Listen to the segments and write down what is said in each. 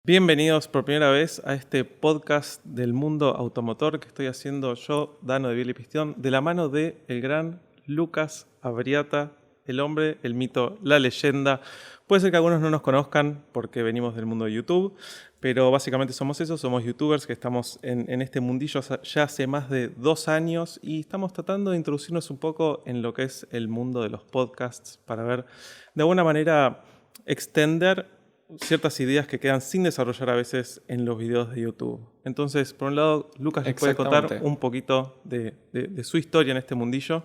Bienvenidos por primera vez a este podcast del mundo automotor que estoy haciendo yo, Dano de Biel y Pistión, de la mano de el gran Lucas Abriata, el hombre, el mito, la leyenda. Puede ser que algunos no nos conozcan porque venimos del mundo de YouTube, pero básicamente somos eso, somos youtubers que estamos en este mundillo ya hace más de 2 años y estamos tratando de introducirnos un poco en lo que es el mundo de los podcasts para ver de alguna manera extender ciertas ideas que quedan sin desarrollar a veces en los videos de YouTube. Entonces, por un lado, Lucas les puede contar un poquito de su historia en este mundillo.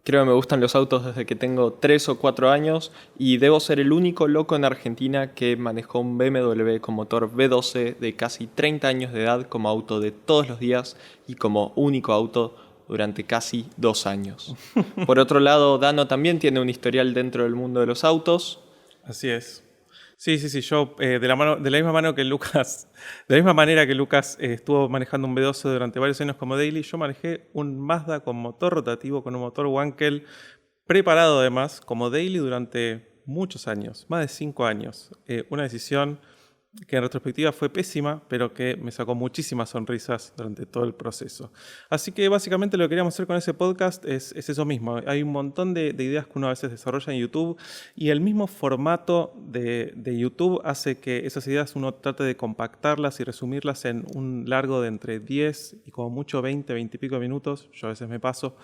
Creo que me gustan los autos desde que tengo 3 o 4 años y debo ser el único loco en Argentina que manejó un BMW con motor V12 de casi 30 años de edad como auto de todos los días y como único auto durante casi 2 años. Por otro lado, Dano también tiene un historial dentro del mundo de los autos. Así es. Sí, yo de la misma manera que Lucas estuvo manejando un V12 durante varios años como daily, yo manejé un Mazda con motor rotativo, con un motor Wankel, preparado además como daily durante muchos años, más de 5 años. Una decisión que en retrospectiva fue pésima, pero que me sacó muchísimas sonrisas durante todo el proceso. Así que básicamente lo que queríamos hacer con ese podcast es eso mismo. Hay un montón de ideas que uno a veces desarrolla en YouTube y el mismo formato de YouTube hace que esas ideas uno trate de compactarlas y resumirlas en un largo de entre 10 y como mucho 20 y pico minutos. Yo a veces me paso.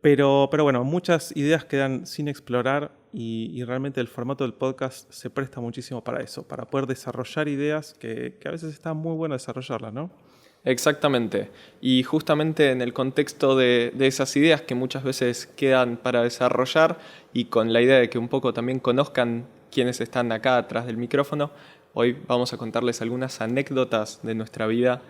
Pero bueno, muchas ideas quedan sin explorar y realmente el formato del podcast se presta muchísimo para eso, para poder desarrollar ideas que a veces está muy bueno desarrollarlas, ¿no? Exactamente. Y justamente en el contexto de esas ideas que muchas veces quedan para desarrollar y con la idea de que un poco también conozcan quiénes están acá atrás del micrófono, hoy vamos a contarles algunas anécdotas de nuestra vida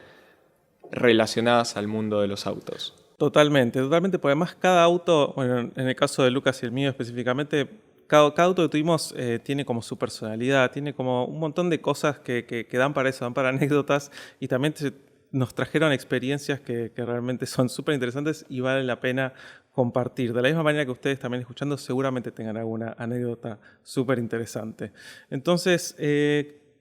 relacionadas al mundo de los autos. Totalmente, porque además cada auto, bueno, en el caso de Lucas y el mío específicamente, cada auto que tuvimos tiene como su personalidad, tiene como un montón de cosas que dan para eso, dan para anécdotas y también nos trajeron experiencias que realmente son súper interesantes y vale la pena compartir. De la misma manera que ustedes también escuchando seguramente tengan alguna anécdota súper interesante. Entonces,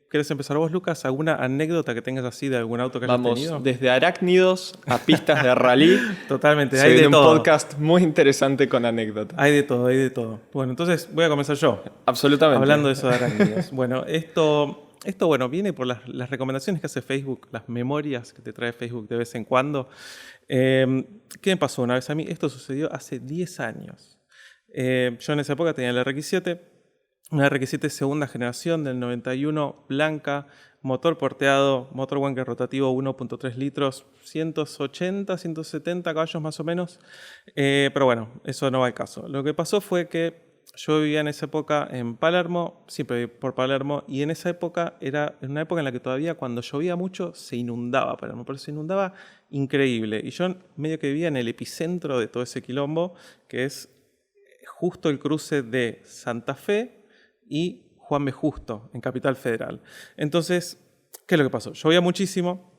¿querés empezar vos, Lucas? ¿Alguna anécdota que tengas así de algún auto que hayas tenido? Vamos desde arácnidos a pistas de rally. Totalmente, hay de todo. Un podcast muy interesante con anécdotas. Hay de todo. Bueno, entonces voy a comenzar yo. Absolutamente. Hablando de eso de arácnidos. Bueno, esto viene por las recomendaciones que hace Facebook, las memorias que te trae Facebook de vez en cuando. ¿Qué me pasó una vez a mí? Esto sucedió hace 10 años. Yo en esa época tenía el RX-7, una RX-7 segunda generación del 91, blanca, motor porteado, motor Wankel rotativo 1.3 litros, 180, 170 caballos más o menos. Pero bueno, eso no va al caso. Lo que pasó fue que yo vivía en esa época en Palermo, siempre viví por Palermo, y en esa época era una época en la que todavía cuando llovía mucho se inundaba Palermo, pero se inundaba increíble. Y yo medio que vivía en el epicentro de todo ese quilombo, que es justo el cruce de Santa Fe y Juan B. Justo, en Capital Federal. Entonces, ¿qué es lo que pasó? Llovía muchísimo,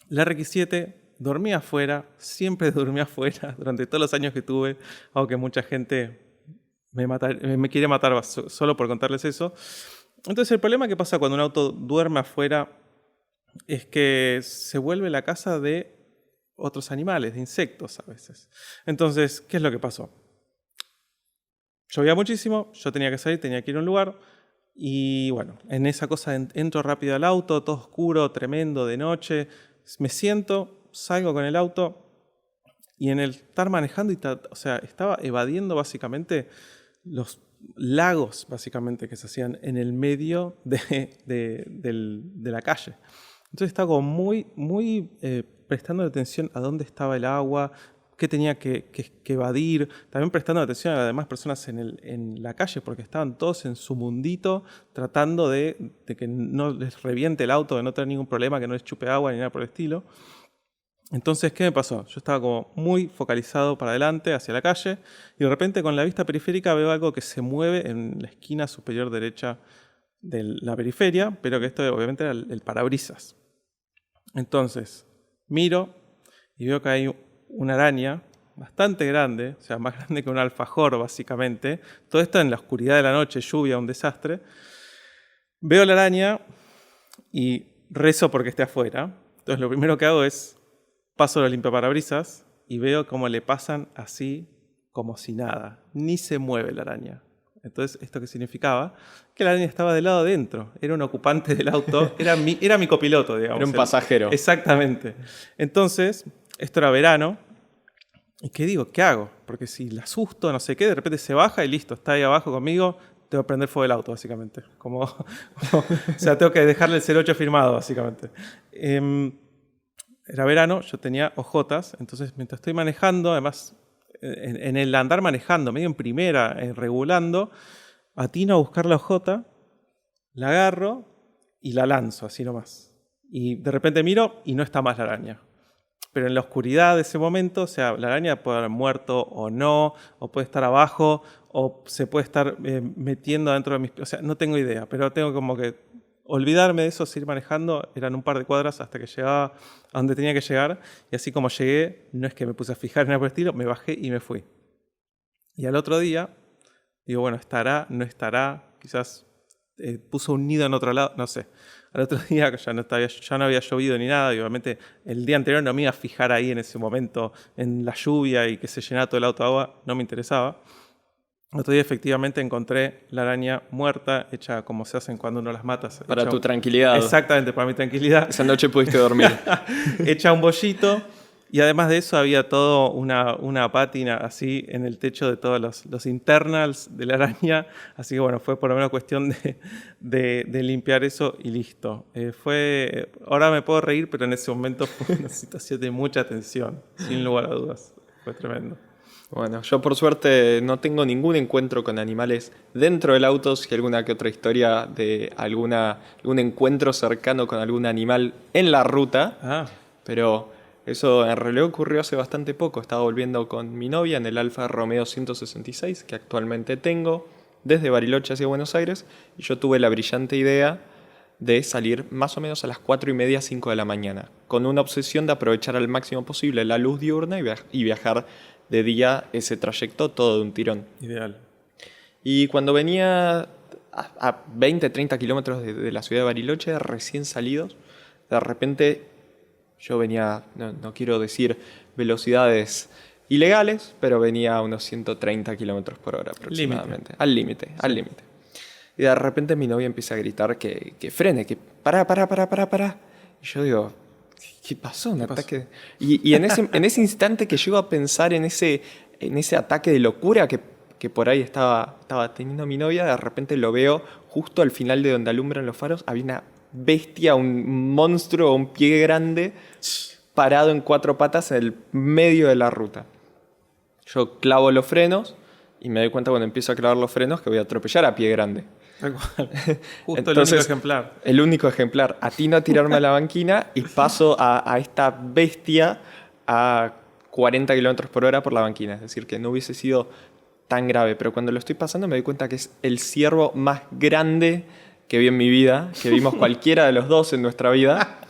la RX-7 dormía afuera, siempre dormía afuera durante todos los años que tuve, aunque mucha gente me quiere matar solo por contarles eso. Entonces, el problema que pasa cuando un auto duerme afuera es que se vuelve la casa de otros animales, de insectos a veces. Entonces, ¿qué es lo que pasó? Llovía muchísimo, yo tenía que salir, tenía que ir a un lugar y bueno, en esa cosa entro rápido al auto, todo oscuro, tremendo, de noche, me siento, salgo con el auto y en el estar manejando, estaba evadiendo básicamente los lagos básicamente que se hacían en el medio de la calle. Entonces estaba como muy prestando atención a dónde estaba el agua, qué tenía que evadir, también prestando atención a las demás personas en la calle, porque estaban todos en su mundito tratando de que no les reviente el auto, de no tener ningún problema, que no les chupe agua ni nada por el estilo. Entonces, ¿qué me pasó? Yo estaba como muy focalizado para adelante, hacia la calle, y de repente con la vista periférica veo algo que se mueve en la esquina superior derecha de la periferia, pero que esto obviamente era el parabrisas. Entonces, miro y veo que hay una araña bastante grande, o sea, más grande que un alfajor básicamente. Todo esto en la oscuridad de la noche, lluvia, un desastre. Veo la araña y rezo porque esté afuera. Entonces lo primero que hago es paso la limpiaparabrisas y veo cómo le pasan así como si nada. Ni se mueve la araña. Entonces, ¿esto qué significaba? Que la araña estaba del lado adentro. Era un ocupante del auto. Era mi copiloto, digamos. Era un pasajero. Exactamente. Entonces, esto era verano. ¿Y qué digo? ¿Qué hago? Porque si la asusto, no sé qué, de repente se baja y listo, está ahí abajo conmigo, tengo que prender fuego el auto, básicamente. O sea, tengo que dejarle el 08 firmado, básicamente. Era verano, yo tenía ojotas, entonces mientras estoy manejando, además en el andar manejando, medio en primera, regulando, atino a buscar la ojota, la agarro y la lanzo, así nomás. Y de repente miro y no está más la araña. Pero en la oscuridad de ese momento, o sea, la araña puede haber muerto o no, o puede estar abajo, o se puede estar metiendo dentro de mis... O sea, no tengo idea, pero tengo como que olvidarme de eso, seguir manejando. Eran un par de cuadras hasta que llegaba a donde tenía que llegar. Y así como llegué, no es que me puse a fijar en el estilo, me bajé y me fui. Y al otro día, digo, bueno, estará, no estará, quizás puso un nido en otro lado, no sé. Al otro día ya no había llovido ni nada, y obviamente el día anterior no me iba a fijar ahí en ese momento, en la lluvia y que se llenara todo el auto de agua, no me interesaba. El otro día efectivamente encontré la araña muerta, hecha como se hacen cuando uno las mata. Para tu tranquilidad. Exactamente, para mi tranquilidad. Esa noche pudiste dormir. Hecha un bollito. Y además de eso había todo una pátina así en el techo de todos los internals de la araña. Así que bueno, fue por lo menos cuestión de limpiar eso y listo. Ahora me puedo reír, pero en ese momento fue una situación de mucha tensión, sin lugar a dudas. Fue tremendo. Bueno, yo por suerte no tengo ningún encuentro con animales dentro del auto, si alguna que otra historia de algún encuentro cercano con algún animal en la ruta, pero eso en realidad ocurrió hace bastante poco. Estaba volviendo con mi novia en el Alfa Romeo 166, que actualmente tengo, desde Bariloche hacia Buenos Aires, y yo tuve la brillante idea de salir más o menos a las 4:30, 5 de la mañana, con una obsesión de aprovechar al máximo posible la luz diurna y viajar de día ese trayecto todo de un tirón. Ideal. Y cuando venía a 20, 30 kilómetros de la ciudad de Bariloche, recién salidos, de repente yo venía, no quiero decir velocidades ilegales, pero venía a unos 130 kilómetros por hora aproximadamente. Al límite. Y de repente mi novia empieza a gritar que frene, que para. Y yo digo, ¿qué pasó? ¿Un ataque? Y en ese instante que llego a pensar en ese ataque de locura que por ahí estaba teniendo mi novia, de repente lo veo justo al final de donde alumbran los faros. Había una bestia, un monstruo, un pie grande, parado en 4 patas en el medio de la ruta. Yo clavo los frenos y me doy cuenta cuando empiezo a clavar los frenos que voy a atropellar a pie grande. Tal cual. Justo Entonces, el único ejemplar. El único ejemplar. Atino a tirarme a la banquina y paso a esta bestia a 40 kilómetros por hora por la banquina. Es decir, que no hubiese sido tan grave. Pero cuando lo estoy pasando me doy cuenta que es el ciervo más grande que vi en mi vida, que vimos cualquiera de los dos en nuestra vida.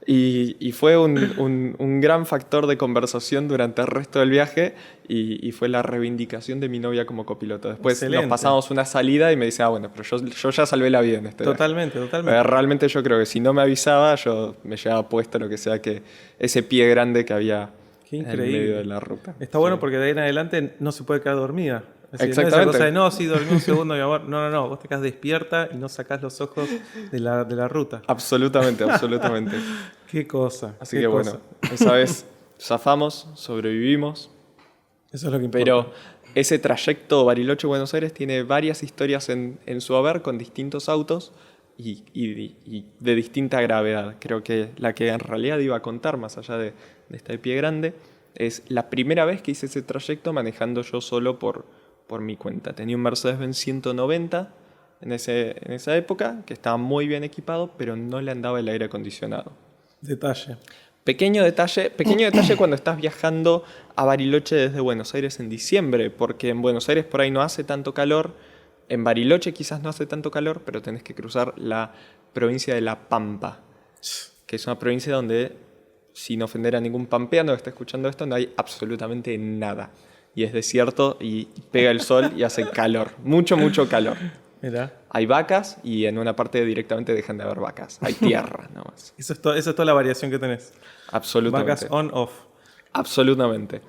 Y fue un gran factor de conversación durante el resto del viaje y fue la reivindicación de mi novia como copiloto. Después Excelente. Nos pasamos una salida y me dice, bueno, pero yo ya salvé la vida en este viaje. Totalmente. Realmente yo creo que si no me avisaba, yo me llevaba puesto lo que sea que ese pie grande que había en el medio de la ruta. Está bueno porque de ahí en adelante no se puede quedar dormida. Exactamente. No es esa cosa de, no, sí, dormí un segundo, mi amor. No, vos te quedas despierta y no sacás los ojos de la ruta. Absolutamente. Qué cosa. Así que bueno, esa vez zafamos, sobrevivimos. Eso es lo que importa. Pero ese trayecto Bariloche-Buenos Aires tiene varias historias en su haber con distintos autos y de distinta gravedad. Creo que la que en realidad iba a contar, más allá de este pie grande, es la primera vez que hice ese trayecto manejando yo solo por mi cuenta. Tenía un Mercedes-Benz 190 en esa época, que estaba muy bien equipado, pero no le andaba el aire acondicionado. Detalle. Pequeño detalle cuando estás viajando a Bariloche desde Buenos Aires en diciembre, porque en Buenos Aires por ahí no hace tanto calor, en Bariloche quizás no hace tanto calor, pero tenés que cruzar la provincia de La Pampa, que es una provincia donde, sin ofender a ningún pampeano que esté escuchando esto, no hay absolutamente nada. Y es desierto y pega el sol y hace calor, mucho calor. Mirá. Hay vacas y en una parte directamente dejan de haber vacas. Hay tierra nomás. Esa es toda la variación que tenés. Absolutamente. Vacas on, off. Absolutamente.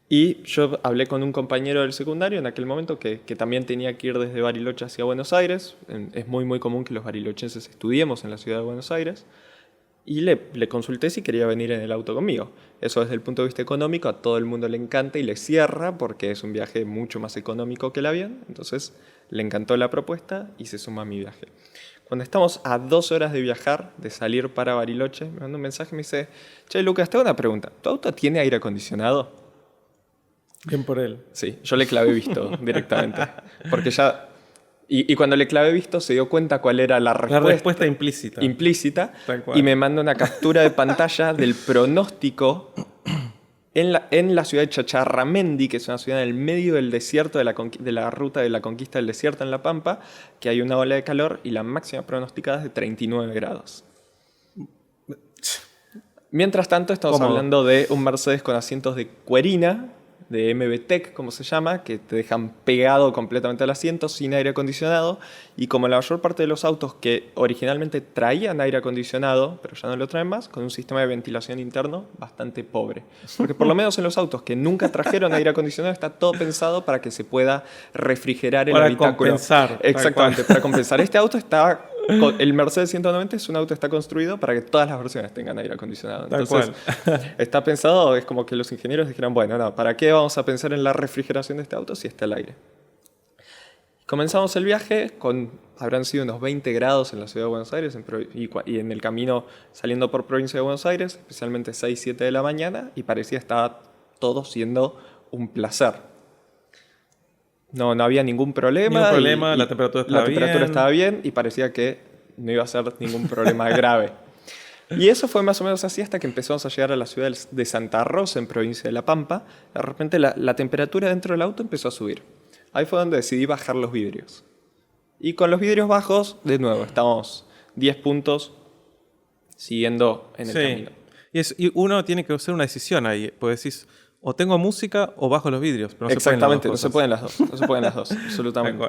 Y yo hablé con un compañero del secundario en aquel momento que también tenía que ir desde Bariloche hacia Buenos Aires. Es muy, muy común que los barilochenses estudiemos en la ciudad de Buenos Aires. Y le consulté si quería venir en el auto conmigo. Eso desde el punto de vista económico a todo el mundo le encanta y le cierra porque es un viaje mucho más económico que el avión. Entonces le encantó la propuesta y se suma a mi viaje. Cuando estamos a 2 horas de viajar, de salir para Bariloche, me manda un mensaje y me dice: che, Lucas, te hago una pregunta. ¿Tu auto tiene aire acondicionado? Bien por él. Sí, yo le clavé visto directamente. Porque ya... Y cuando le clavé visto se dio cuenta cuál era la respuesta. La respuesta implícita. Implícita. Tal cual. Y me manda una captura de pantalla del pronóstico en la ciudad de Chacharramendi, que es una ciudad en el medio del desierto, de la ruta de la conquista del desierto en La Pampa, que hay una ola de calor y la máxima pronosticada es de 39 grados. Mientras tanto, estamos hablando de un Mercedes con asientos de cuerina, de MB-Tech, como se llama, que te dejan pegado completamente al asiento, sin aire acondicionado, y como la mayor parte de los autos que originalmente traían aire acondicionado, pero ya no lo traen más, con un sistema de ventilación interno bastante pobre. Porque por lo menos en los autos que nunca trajeron aire acondicionado está todo pensado para que se pueda refrigerar el habitáculo. Para compensar. Exactamente, para compensar. Este auto está... El Mercedes 190 es un auto que está construido para que todas las versiones tengan aire acondicionado. Entonces, está pensado, es como que los ingenieros dijeron, bueno, no, ¿para qué vamos a pensar en la refrigeración de este auto si está el aire? Comenzamos el viaje habrán sido unos 20 grados en la ciudad de Buenos Aires y en el camino saliendo por provincia de Buenos Aires, especialmente 6, 7 de la mañana, y parecía estar todo siendo un placer. No había ningún problema. Ningún problema, la temperatura estaba bien y parecía que no iba a ser ningún problema grave. Y eso fue más o menos así hasta que empezamos a llegar a la ciudad de Santa Rosa, en provincia de La Pampa. De repente la temperatura dentro del auto empezó a subir. Ahí fue donde decidí bajar los vidrios. Y con los vidrios bajos, de nuevo, estamos 10 puntos siguiendo en el camino. Y uno tiene que hacer una decisión ahí, pues decís, o tengo música o bajo los vidrios. Pero exactamente, no se pueden las dos. No se pueden las dos, absolutamente.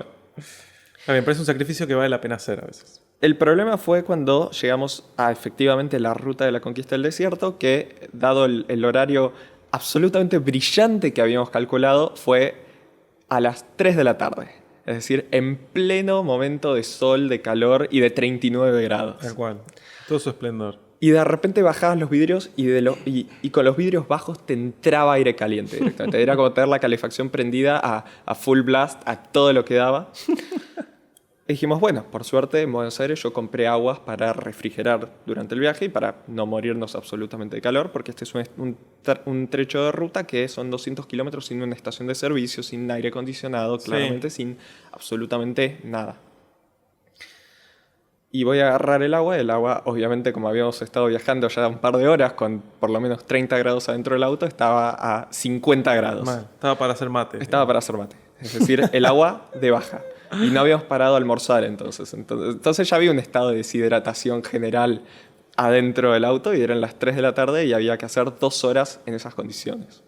Me parece un sacrificio que vale la pena hacer a veces. El problema fue cuando llegamos a efectivamente la ruta de la conquista del desierto, que dado el horario absolutamente brillante que habíamos calculado, fue a las 3 de la tarde. Es decir, en pleno momento de sol, de calor y de 39 grados. Tal cual. Todo su esplendor. Y de repente bajabas los vidrios y con los vidrios bajos te entraba aire caliente directamente. Era como tener la calefacción prendida a full blast, a todo lo que daba. Y dijimos, bueno, por suerte en Buenos Aires yo compré aguas para refrigerar durante el viaje y para no morirnos absolutamente de calor, porque este es un trecho de ruta que son 200 kilómetros sin una estación de servicio, sin aire acondicionado, claramente sin absolutamente nada. Y voy a agarrar el agua, obviamente como habíamos estado viajando ya un par de horas con por lo menos 30 grados adentro del auto, estaba a 50 grados. Estaba para hacer mate. Para hacer mate, es decir, el agua de baja. Y no habíamos parado a almorzar entonces ya había un estado de deshidratación general adentro del auto y eran las 3 de la tarde y había que hacer 2 horas en esas condiciones.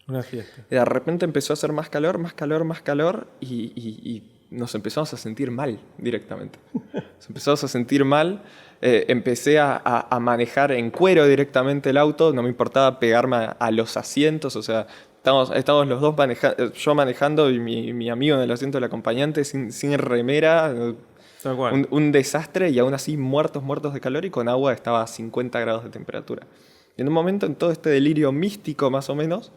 Una fiesta. Y de repente empezó a hacer más calor y nos empezamos a sentir mal directamente. Nos empezamos a sentir mal. Empecé a manejar en cuero directamente el auto. No me importaba pegarme a los asientos. O sea, estábamos los dos yo manejando y mi amigo en el asiento del acompañante sin remera. Un desastre y aún así muertos de calor y con agua estaba a 50 grados de temperatura. Y en un momento, en todo este delirio místico más o menos,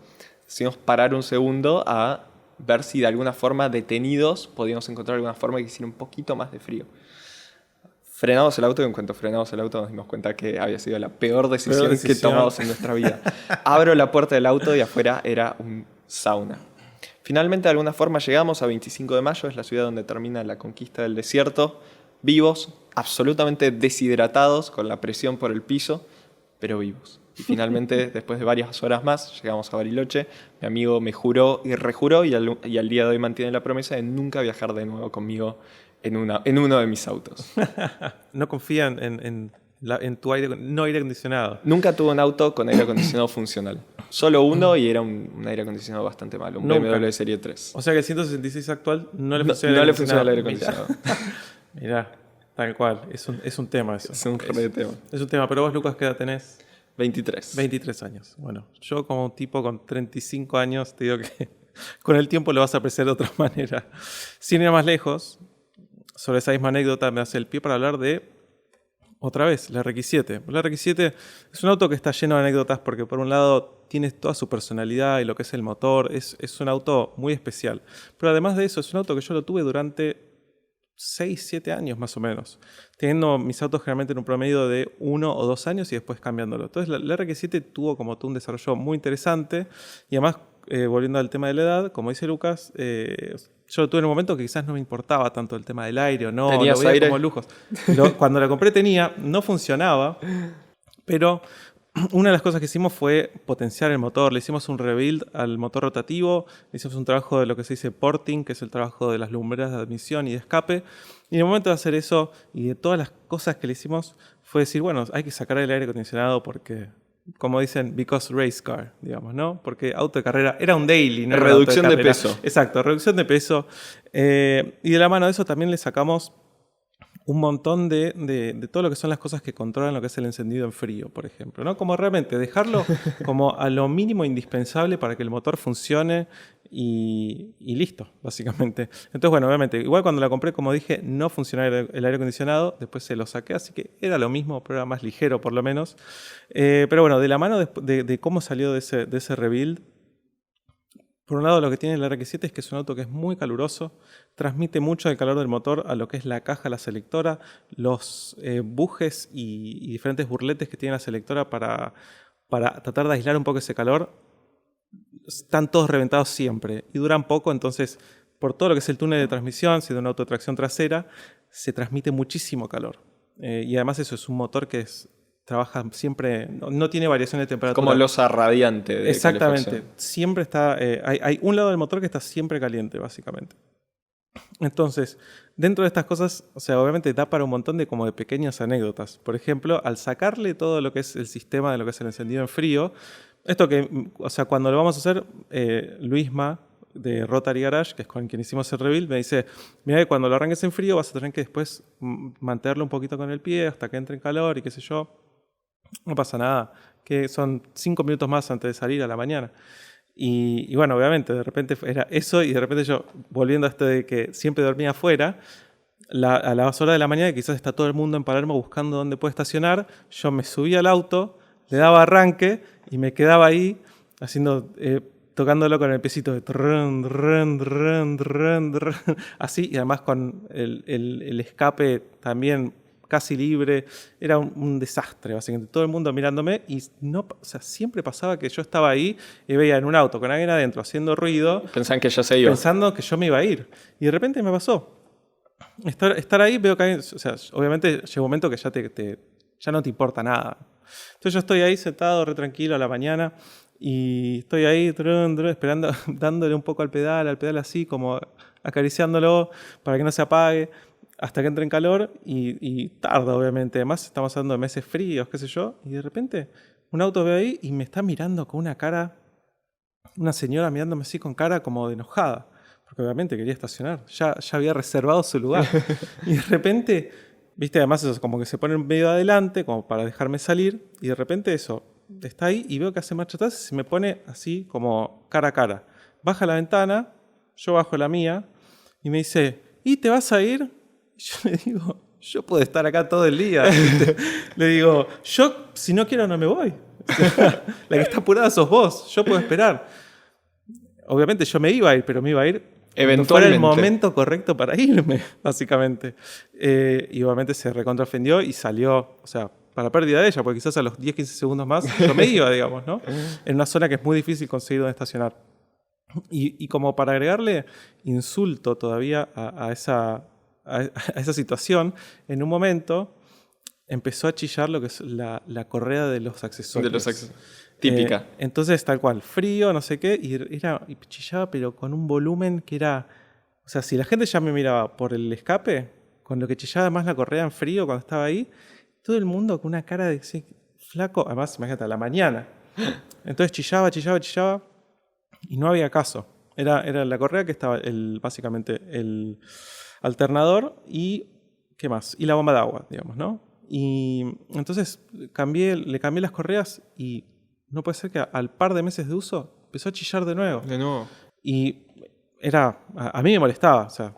decidimos parar un segundo a ver si de alguna forma detenidos podíamos encontrar alguna forma que hiciera un poquito más de frío. Frenamos el auto y en cuanto frenamos el auto nos dimos cuenta que había sido la peor decisión que tomamos en nuestra vida. Abro la puerta del auto y afuera era un sauna. Finalmente de alguna forma llegamos a 25 de mayo, es la ciudad donde termina la conquista del desierto, vivos, absolutamente deshidratados, con la presión por el piso, pero vivos. Y finalmente, después de varias horas más, llegamos a Bariloche. Mi amigo me juró y rejuró y al día de hoy mantiene la promesa de nunca viajar de nuevo conmigo en uno de mis autos. No confían en en tu no aire acondicionado. Nunca tuve un auto con aire acondicionado funcional. Solo uno y era un aire acondicionado bastante malo, un BMW Serie 3. O sea que el 166 actual no le funciona el aire acondicionado. Mirá, tal cual. Es un tema eso. Es un re tema. Es un tema. Pero vos, Lucas, ¿qué edad tenés? 23. 23 años. Bueno, yo como un tipo con 35 años te digo que con el tiempo lo vas a apreciar de otra manera. Sin ir más lejos, sobre esa misma anécdota me hace el pie para hablar de, otra vez, la RX-7. La RX-7 es un auto que está lleno de anécdotas porque por un lado tiene toda su personalidad y lo que es el motor. Es un auto muy especial. Pero además de eso, es un auto que yo lo tuve durante 6, 7 años más o menos, teniendo mis autos generalmente en un promedio de 1 o 2 años y después cambiándolo. Entonces la RX-7 tuvo como todo un desarrollo muy interesante y además, volviendo al tema de la edad, como dice Lucas, yo lo tuve en un momento que quizás no me importaba tanto el tema del aire o no, ¿Tenías lo veía aire? como lujos. Cuando la compré no funcionaba, pero una de las cosas que hicimos fue potenciar el motor. Le hicimos un rebuild al motor rotativo, le hicimos un trabajo de lo que se dice porting, que es el trabajo de las lumbreras de admisión y de escape. Y en el momento de hacer eso y de todas las cosas que le hicimos, fue decir, bueno, hay que sacar el aire acondicionado porque, como dicen, because race car, digamos, ¿no? Porque auto de carrera era un daily, ¿no? Reducción de peso. Exacto, reducción de peso. Y de la mano de eso también le sacamos un montón de todo lo que son las cosas que controlan lo que es el encendido en frío, por ejemplo, ¿no? Como realmente dejarlo como a lo mínimo indispensable para que el motor funcione y listo, básicamente. Entonces, bueno, obviamente, igual cuando la compré, como dije, no funcionaba el aire acondicionado, después se lo saqué, así que era lo mismo, pero era más ligero por lo menos. Pero bueno, de la mano de cómo salió de ese rebuild, por un lado, lo que tiene el RX-7 es que es un auto que es muy caluroso, transmite mucho el calor del motor a lo que es la caja, la selectora, los bujes y diferentes burletes que tiene la selectora para tratar de aislar un poco ese calor. Están todos reventados siempre y duran poco, entonces por todo lo que es el túnel de transmisión, si de un auto de tracción trasera, se transmite muchísimo calor. Y además eso es un motor que trabaja siempre, no tiene variación de temperatura. Como losa radiante de Exactamente. calefacción. Siempre está, hay un lado del motor que está siempre caliente, básicamente. Entonces, dentro de estas cosas, o sea, obviamente da para un montón de como de pequeñas anécdotas. Por ejemplo, al sacarle todo lo que es el sistema de lo que es el encendido en frío, esto que, o sea, cuando lo vamos a hacer, Luisma de Rotary Garage, que es con quien hicimos el rebuild, me dice, mira que cuando lo arranques en frío vas a tener que después mantenerlo un poquito con el pie hasta que entre en calor y qué sé yo. No pasa nada, que son 5 minutos más antes de salir a la mañana. Y bueno, obviamente, de repente era eso y de repente yo, volviendo a esto de que siempre dormía afuera, a las horas de la mañana, quizás está todo el mundo en Palermo buscando dónde puede estacionar, yo me subía al auto, le daba arranque y me quedaba ahí haciendo, tocándolo con el piecito de así, y además con el escape también casi libre. Era un desastre, básicamente. Todo el mundo mirándome y no, o sea, siempre pasaba que yo estaba ahí y veía en un auto con alguien adentro haciendo ruido. Pensaban que ya se iba. Pensando que yo me iba a ir. Y de repente me pasó. Estar ahí, veo que hay, o sea, obviamente llega un momento que ya no te importa nada. Entonces yo estoy ahí sentado, re tranquilo a la mañana y estoy ahí esperando, dándole un poco al pedal así, como acariciándolo para que no se apague, hasta que entre en calor y tarda, obviamente. Además, estamos hablando de meses fríos, qué sé yo, y de repente un auto ve ahí y me está mirando con una cara, una señora mirándome así con cara como de enojada, porque obviamente quería estacionar, ya había reservado su lugar. Y de repente, viste, además eso, como que se pone medio adelante, como para dejarme salir, y de repente eso, está ahí y veo que hace marcha atrás y se me pone así como cara a cara. Baja la ventana, yo bajo la mía, y me dice, ¿y te vas a ir? Yo le digo, yo puedo estar acá todo el día. Le digo, yo si no quiero no me voy. O sea, la que está apurada sos vos, yo puedo esperar. Obviamente yo me iba a ir, pero me iba a ir cuando fuera el momento correcto para irme, básicamente. Y obviamente se recontraofendió y salió, o sea, para pérdida de ella, porque quizás a los 10-15 segundos más yo me iba, digamos, ¿no? En una zona que es muy difícil conseguir donde estacionar. Y como para agregarle insulto todavía a esa situación, en un momento empezó a chillar lo que es la correa de los accesorios. Típica. Entonces, tal cual, frío, no sé qué, y chillaba, pero con un volumen que era... O sea, si la gente ya me miraba por el escape, con lo que chillaba más la correa en frío cuando estaba ahí, Todo el mundo con una cara de ese flaco, además, imagínate, a la mañana. Entonces chillaba y no había caso. Era la correa que estaba básicamente el alternador y ¿qué más? Y la bomba de agua, digamos, ¿no? Y entonces le cambié las correas y no puede ser que al par de meses de uso empezó a chillar de nuevo. De nuevo. Y a mí me molestaba, o sea,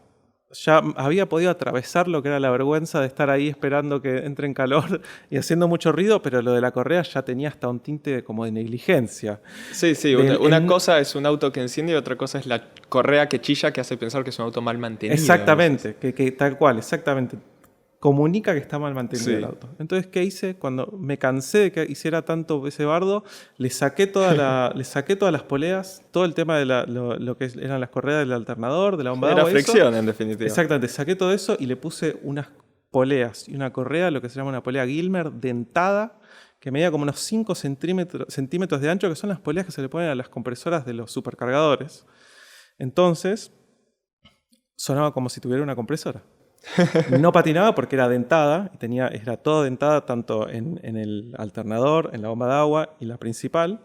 ya había podido atravesar lo que era la vergüenza de estar ahí esperando que entre en calor y haciendo mucho ruido, pero lo de la correa ya tenía hasta un tinte como de negligencia. Sí, una cosa es un auto que enciende y otra cosa es la correa que chilla que hace pensar que es un auto mal mantenido. Exactamente, que tal cual, exactamente. Comunica que está mal mantenido Sí. el auto. Entonces, ¿qué hice? Cuando me cansé de que hiciera tanto ese bardo, le saqué todas las poleas, todo el tema de lo que eran las correas del alternador, de la bomba de Era agua. fricción, en definitiva. Exactamente, saqué todo eso y le puse unas poleas y una correa, lo que se llama una polea Gilmer dentada, que medía como unos 5 centímetros de ancho, que son las poleas que se le ponen a las compresoras de los supercargadores. Entonces, sonaba como si tuviera una compresora. No patinaba porque era dentada, era toda dentada tanto en el alternador, en la bomba de agua y la principal.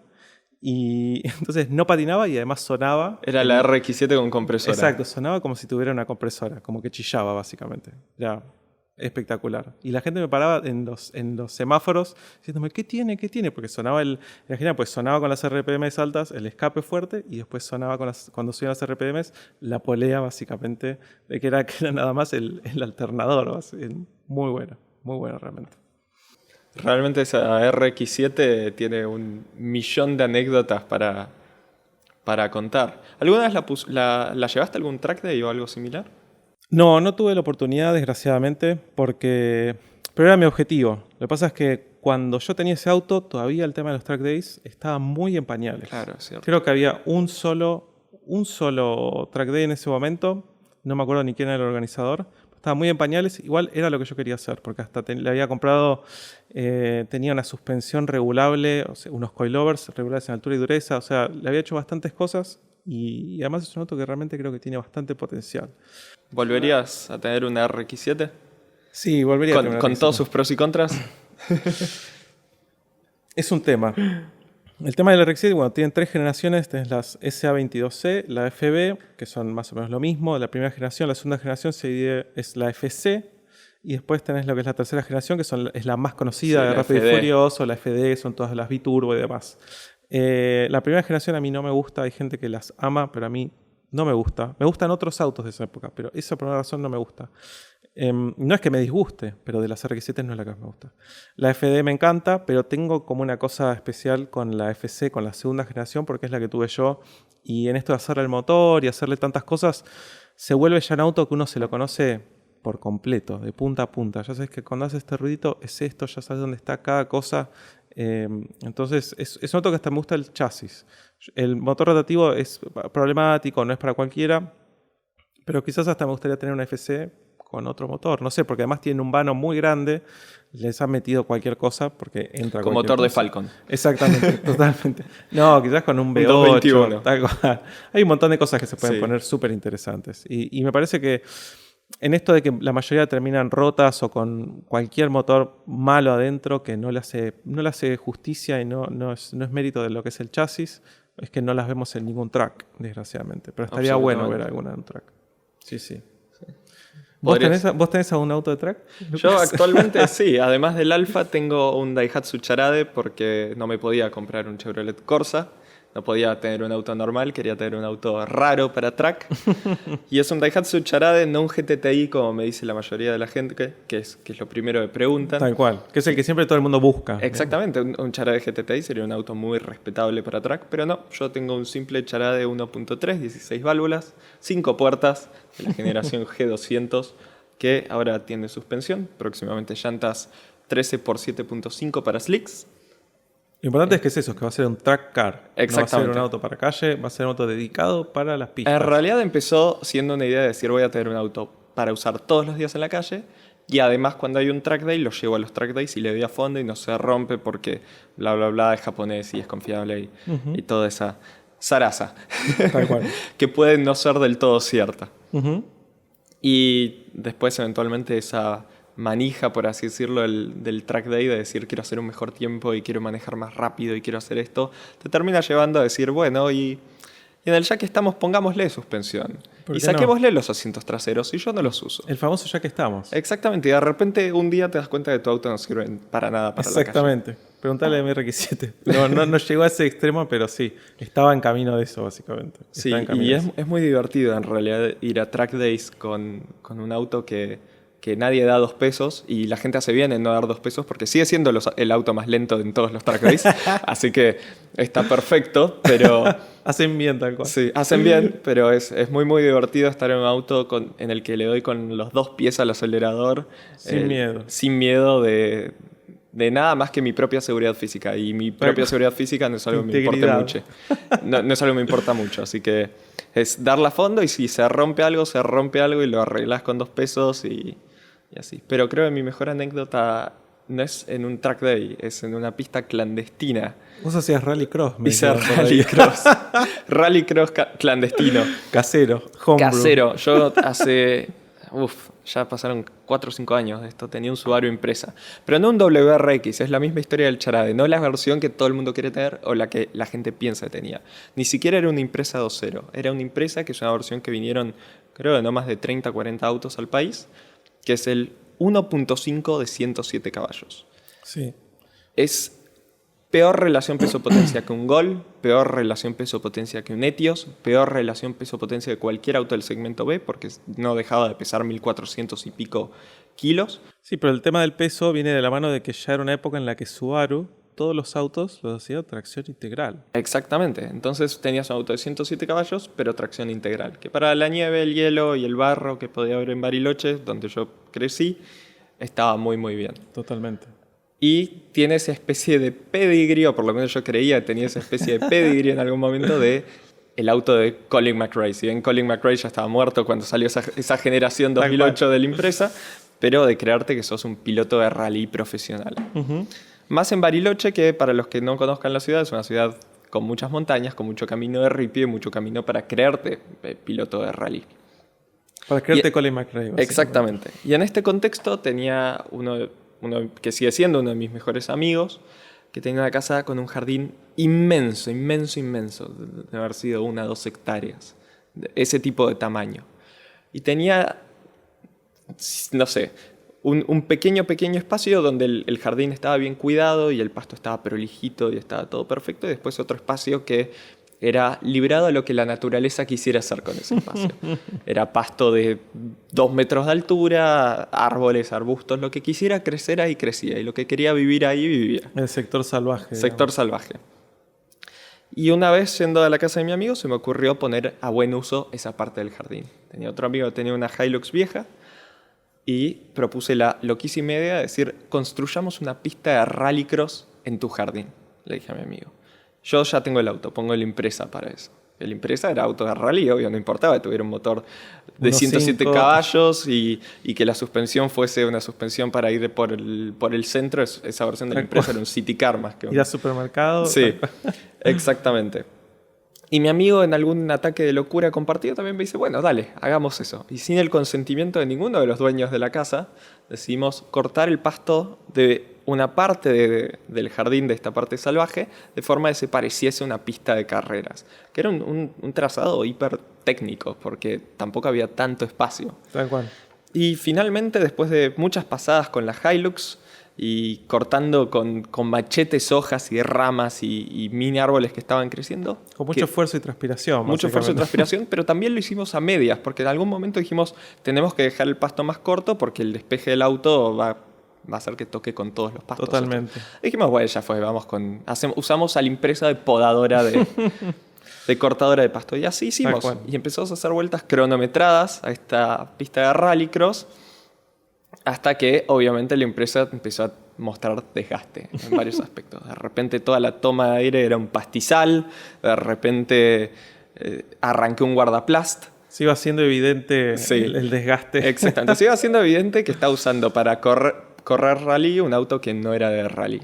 Y entonces no patinaba y además sonaba. Era la RX7 con compresora. Exacto, sonaba como si tuviera una compresora, como que chillaba básicamente. Era espectacular. Y la gente me paraba en los semáforos diciéndome, ¿qué tiene? ¿Qué tiene? Porque sonaba imagina, pues sonaba con las RPMs altas, el escape fuerte, y después sonaba cuando subían las RPMs, la polea básicamente, de que era nada más el alternador. Muy bueno realmente. Realmente esa RX7 tiene 1.000.000 de anécdotas para contar. ¿Alguna vez la llevaste a algún track day o algo similar? No tuve la oportunidad, desgraciadamente, pero era mi objetivo. Lo que pasa es que cuando yo tenía ese auto, todavía el tema de los track days estaba muy en pañales. Claro, es cierto. Creo que había un solo track day en ese momento. No me acuerdo ni quién era el organizador. Estaba muy en pañales. Igual era lo que yo quería hacer, porque hasta le había comprado, tenía una suspensión regulable, o sea, unos coilovers regulables en altura y dureza. O sea, le había hecho bastantes cosas y además es un auto que realmente creo que tiene bastante potencial. ¿Volverías a tener una RX7? Sí, volvería a tener una Con RX7. todos sus pros y contras. Es un tema. El tema del RX7, bueno, tienen 3 generaciones. Tenés las SA22C, la FB, que son más o menos lo mismo. La primera generación, la segunda generación es la FC. Y después tenés lo que es la tercera generación, que es la más conocida, Sí, de la Rápido y FD. Furioso, la FD, son todas las biturbo y demás. La primera generación a mí no me gusta. Hay gente que las ama, pero a mí no me gusta. Me gustan otros autos de esa época, pero esa por una razón no me gusta. No es que me disguste, pero de las RX7 no es la que más me gusta. La FD me encanta, pero tengo como una cosa especial con la FC, con la segunda generación, porque es la que tuve yo. Y en esto de hacerle el motor y hacerle tantas cosas, se vuelve ya un auto que uno se lo conoce por completo, de punta a punta. Ya sabes que cuando hace este ruidito es esto, ya sabes dónde está cada cosa. Entonces es un auto que hasta me gusta el chasis. El motor rotativo es problemático, no es para cualquiera, pero quizás hasta me gustaría tener una FC con otro motor, no sé, porque además tiene un vano muy grande, les han metido cualquier cosa porque entra Con cualquier motor de cosa. Falcon. Exactamente, totalmente. No, quizás con un V8, 221. tal cual. Hay un montón de cosas que se pueden Sí. poner súper interesantes. Y me parece que en esto de que la mayoría terminan rotas o con cualquier motor malo adentro que no le hace justicia y no es mérito de lo que es el chasis, es que no las vemos en ningún track, desgraciadamente. Pero estaría bueno ver alguna en un track. Sí. ¿Vos tenés algún auto de track? Yo actualmente sí, además del Alfa tengo un Daihatsu Charade porque no me podía comprar un Chevrolet Corsa, no podía tener un auto normal, quería tener un auto raro para track. Y es un Daihatsu Charade, no un GTTI como me dice la mayoría de la gente, que es lo primero que preguntan. Tal cual, que es el que siempre todo el mundo busca. Exactamente, un Charade GTTI sería un auto muy respetable para track, pero no, yo tengo un simple Charade 1.3, 16 válvulas, 5 puertas de la generación G200, que ahora tiene suspensión, próximamente llantas 13 x 7.5 para slicks. Lo importante es que es eso, que va a ser un track car. No va a ser Exactamente. un auto para calle, va a ser un auto dedicado para las pistas. En realidad empezó siendo una idea de decir voy a tener un auto para usar todos los días en la calle y además cuando hay un track day lo llevo a los track days y le doy a fondo y no se rompe porque bla bla bla es japonés y es confiable y toda esa zaraza Tal cual. que puede no ser del todo cierta. Ujú. Y después eventualmente esa manija, por así decirlo, del track day, de decir quiero hacer un mejor tiempo y quiero manejar más rápido y quiero hacer esto, te termina llevando a decir, bueno, y en el ya que estamos, pongámosle suspensión. Y saquémosle los asientos traseros y yo no los uso. El famoso ya que estamos. Exactamente, y de repente un día te das cuenta que tu auto no sirve para nada para la calle. Exactamente. Preguntale a mi RX7. No llegó a ese extremo, pero sí, estaba en camino de eso, básicamente. Sí, y es muy divertido en realidad ir a track days con un auto que nadie da 2 pesos y la gente hace bien en no dar 2 pesos porque sigue siendo el auto más lento en todos los track days. Así que está perfecto, pero... Hacen bien tal cual. Sí, hacen bien, pero es muy, muy divertido estar en un auto en el que le doy con los 2 pies al acelerador. Sin miedo. Sin miedo de nada más que mi propia seguridad física. Y mi propia seguridad física no es algo que me importe mucho. No es algo que me importa mucho. Así que es darla a fondo y si se rompe algo y lo arreglas con 2 pesos y así. Pero creo que mi mejor anécdota no es en un track day, es en una pista clandestina. Vos hacías rallycross. Hice rallycross. Rallycross clandestino. Casero. Homebrew. Casero. Yo hace... ya pasaron 4 o 5 años de esto. Tenía un Subaru Impresa. Pero no un WRX, es la misma historia del Charade. No la versión que todo el mundo quiere tener o la que la gente piensa que tenía. Ni siquiera era una Impresa 2.0. Era una Impresa que es una versión que vinieron, creo, de no más de 30 o 40 autos al país, que es el 1.5 de 107 caballos. Sí. Es peor relación peso-potencia que un Gol, peor relación peso-potencia que un Etios, peor relación peso-potencia que cualquier auto del segmento B, porque no dejaba de pesar 1.400 y pico kilos. Sí, pero el tema del peso viene de la mano de que ya era una época en la que Subaru, todos los autos los hacía tracción integral. Exactamente. Entonces tenías un auto de 107 caballos, pero tracción integral. Que para la nieve, el hielo y el barro que podía haber en Bariloche, donde yo crecí, estaba muy, muy bien. Totalmente. Y tiene esa especie de pedigrí, o por lo menos yo creía que tenía esa especie de pedigrí en algún momento de el auto de Colin McRae. Si bien Colin McRae ya estaba muerto cuando salió esa generación 2008 de la Impresa, pero de creerte que sos un piloto de rally profesional. Más en Bariloche, que para los que no conozcan la ciudad, es una ciudad con muchas montañas, con mucho camino de ripio y mucho camino para creerte piloto de rally. Para creerte Colin McRae. Exactamente. Y en este contexto tenía uno que sigue siendo uno de mis mejores amigos, que tenía una casa con un jardín inmenso, de haber sido 1 o 2 hectáreas, de ese tipo de tamaño. Y tenía, no sé, un pequeño espacio donde el jardín estaba bien cuidado y el pasto estaba prolijito y estaba todo perfecto, y después otro espacio que era librado a lo que la naturaleza quisiera hacer con ese espacio. Era pasto de 2 metros de altura, árboles, arbustos, lo que quisiera crecer ahí crecía y lo que quería vivir ahí vivía. El sector salvaje. Sector salvaje. Y una vez yendo a la casa de mi amigo se me ocurrió poner a buen uso esa parte del jardín. Tenía otro amigo que tenía una Hilux vieja y propuse la loquísima idea de decir, construyamos una pista de rallycross en tu jardín, le dije a mi amigo. Yo ya tengo el auto, pongo el Impresa para eso. El Impresa era auto de rally, obvio, no importaba que tuviera un motor de 107 caballos y que la suspensión fuese una suspensión para ir por el centro. Esa versión del Impresa era un City Car más que un... Ir al supermercado. Sí, exactamente. Y mi amigo, en algún ataque de locura compartido, también me dice, bueno, dale, hagamos eso. Y sin el consentimiento de ninguno de los dueños de la casa, decidimos cortar el pasto de una parte del jardín de esta parte salvaje, de forma que se pareciese una pista de carreras. Que era un trazado hiper técnico, porque tampoco había tanto espacio. Tal cual. Y finalmente, después de muchas pasadas con la Hilux, y cortando con machetes hojas y ramas y mini árboles que estaban creciendo. Con mucho esfuerzo y transpiración. Mucho esfuerzo y transpiración, pero también lo hicimos a medias, porque en algún momento dijimos, tenemos que dejar el pasto más corto porque el despeje del auto va a hacer que toque con todos los pastos. Totalmente. Dijimos, bueno, ya fue, usamos a la impresa de podadora de cortadora de pasto. Y así hicimos. Y empezamos a hacer vueltas cronometradas a esta pista de rallycross, hasta que, obviamente, la empresa empezó a mostrar desgaste en varios aspectos. De repente, toda la toma de aire era un pastizal. De repente, arranqué un guardaplast. Se iba haciendo evidente el desgaste. Exactamente. Se iba haciendo evidente que estaba usando para correr rally un auto que no era de rally.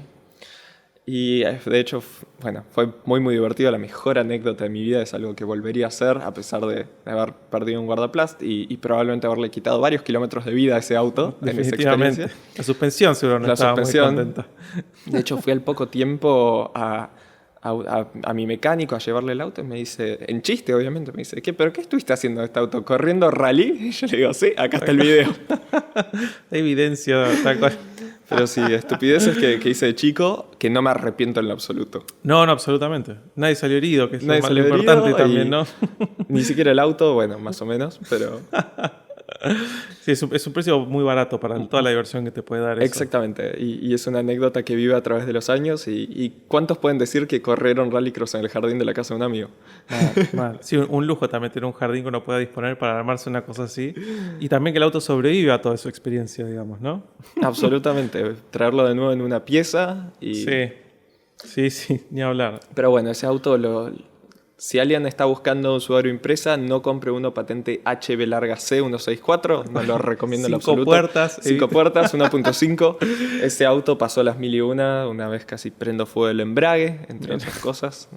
Y de hecho, bueno, fue muy divertido, la mejor anécdota de mi vida, es algo que volvería a hacer a pesar de haber perdido un guardaplast y probablemente haberle quitado varios kilómetros de vida a ese auto en esa Definitivamente. experiencia. La suspensión seguro no La estaba muy suspensión. contenta. De hecho, fui al poco tiempo a mi mecánico a llevarle el auto y me dice, en chiste obviamente, me dice, ¿pero qué estuviste haciendo de este auto? ¿Corriendo rally? Y yo le digo, sí, acá está el video. Evidencia tal cual. Pero sí, estupideces que hice de chico que no me arrepiento en lo absoluto. No, absolutamente. Nadie salió herido, que es Nadie lo más salió importante herido también, y ¿no? Ni siquiera el auto, bueno, más o menos, pero... Sí, es un precio muy barato para toda la diversión que te puede dar eso. Exactamente, y es una anécdota que vive a través de los años y ¿cuántos pueden decir que corrieron rallycross en el jardín de la casa de un amigo? Mal. Sí, un lujo también tener un jardín que uno pueda disponer para armarse una cosa así. Y también que el auto sobrevive a toda su experiencia, digamos, ¿no? Absolutamente, traerlo de nuevo en una pieza y... Sí, ni hablar. Pero bueno, ese auto si alguien está buscando un Subaru Impreza, no compre uno patente HB larga C 164, no lo recomiendo en absoluto. 5 puertas. 5 puertas, 1.5. Ese auto pasó las 1001, una vez casi prendo fuego el embrague, entre otras cosas.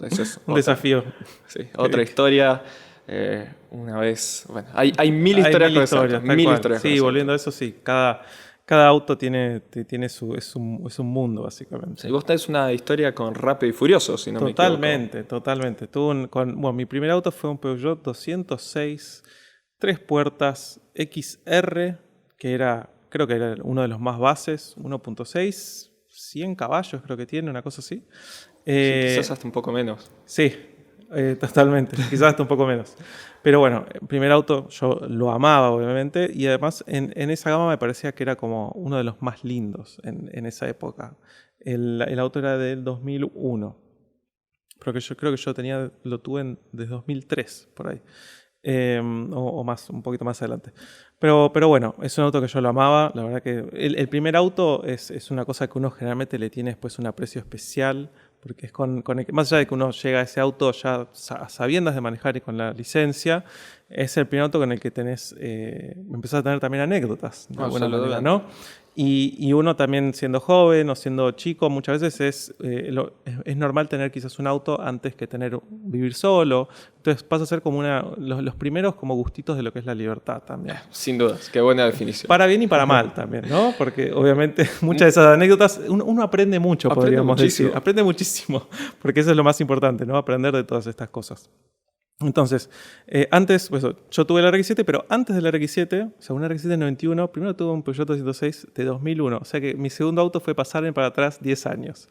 Ese es Un desafío. Sí, otra historia. Una vez, bueno, hay mil historias con ese auto. Mil historias. Sí, volviendo a eso, sí. Cada auto tiene es un mundo, básicamente. Sí, vos tenés una historia con Rápido y Furioso, si no me equivoco. Totalmente. Mi primer auto fue un Peugeot 206, 3 puertas XR, creo que era uno de los más bases, 1.6, 100 caballos creo que tiene, una cosa así. Sí, quizás hasta un poco menos. Sí, totalmente, quizás hasta un poco menos. Pero bueno, el primer auto yo lo amaba, obviamente, y además en esa gama me parecía que era como uno de los más lindos en esa época. El auto era del 2001, pero que yo creo que lo tuve desde 2003, por ahí. O más, un poquito más adelante. Pero bueno, es un auto que yo lo amaba. La verdad que el primer auto es una cosa que uno generalmente le tiene después un aprecio especial, porque es más allá de que uno llega a ese auto ya sabiendas de manejar y con la licencia, es el primer auto con el que empezás a tener también anécdotas, de alguna manera, ¿no? Y uno también siendo joven o siendo chico, muchas veces es normal tener quizás un auto antes que vivir solo. Entonces pasa a ser como los primeros como gustitos de lo que es la libertad también. Sin dudas, qué buena definición. Para bien y para mal también, ¿no? Porque obviamente muchas de esas anécdotas uno aprende mucho, podríamos decir. Aprende muchísimo, porque eso es lo más importante, ¿no? Aprender de todas estas cosas. Entonces, yo tuve el RX-7, pero antes del RX-7, o sea, un RX-7 91, primero tuve un Peugeot 206 de 2001. O sea que mi segundo auto fue pasarme para atrás 10 años.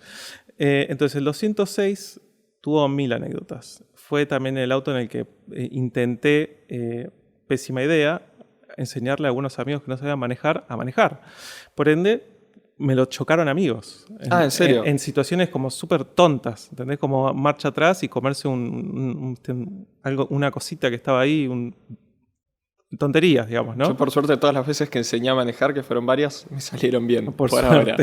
Entonces, el 206 tuvo 1000 anécdotas. Fue también el auto en el que intenté, pésima idea, enseñarle a algunos amigos que no sabían manejar a manejar. Por ende, me lo chocaron amigos. ¿En serio? En situaciones como súper tontas, ¿entendés? Como marcha atrás y comerse una cosita que estaba ahí, tonterías, digamos, ¿no? Yo por suerte todas las veces que enseñé a manejar, que fueron varias, me salieron bien. Por suerte. Ahora.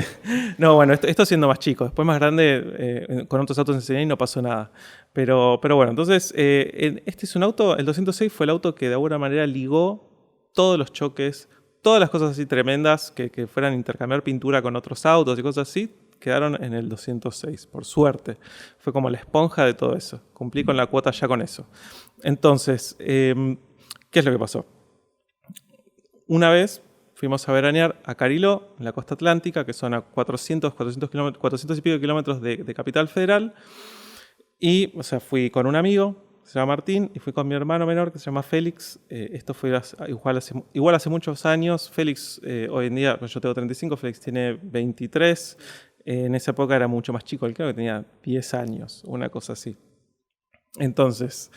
No, bueno, esto siendo más chico. Después más grande, con otros autos enseñé y no pasó nada. Pero bueno, entonces, este es un auto, el 206 fue el auto que de alguna manera ligó todos los choques, todas las cosas así tremendas que fueran a intercambiar pintura con otros autos y cosas así, quedaron en el 206, por suerte. Fue como la esponja de todo eso. Cumplí con la cuota ya con eso. Entonces, ¿qué es lo que pasó? Una vez fuimos a veranear a Cariló, en la costa atlántica, que son a 400 y pico kilómetros de Capital Federal. Y, fui con un amigo, se llama Martín, y fui con mi hermano menor, que se llama Félix. Esto fue igual hace muchos años. Félix, hoy en día, yo tengo 35, Félix tiene 23. En esa época era mucho más chico, él creo que tenía 10 años, una cosa así. Entonces,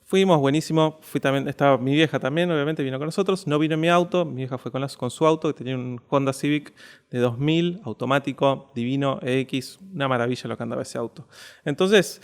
fuimos, buenísimo. Estaba mi vieja también, obviamente, vino con nosotros. No vino en mi auto, mi vieja fue con su auto, que tenía un Honda Civic de 2000, automático, divino, EX, una maravilla lo que andaba ese auto. Entonces,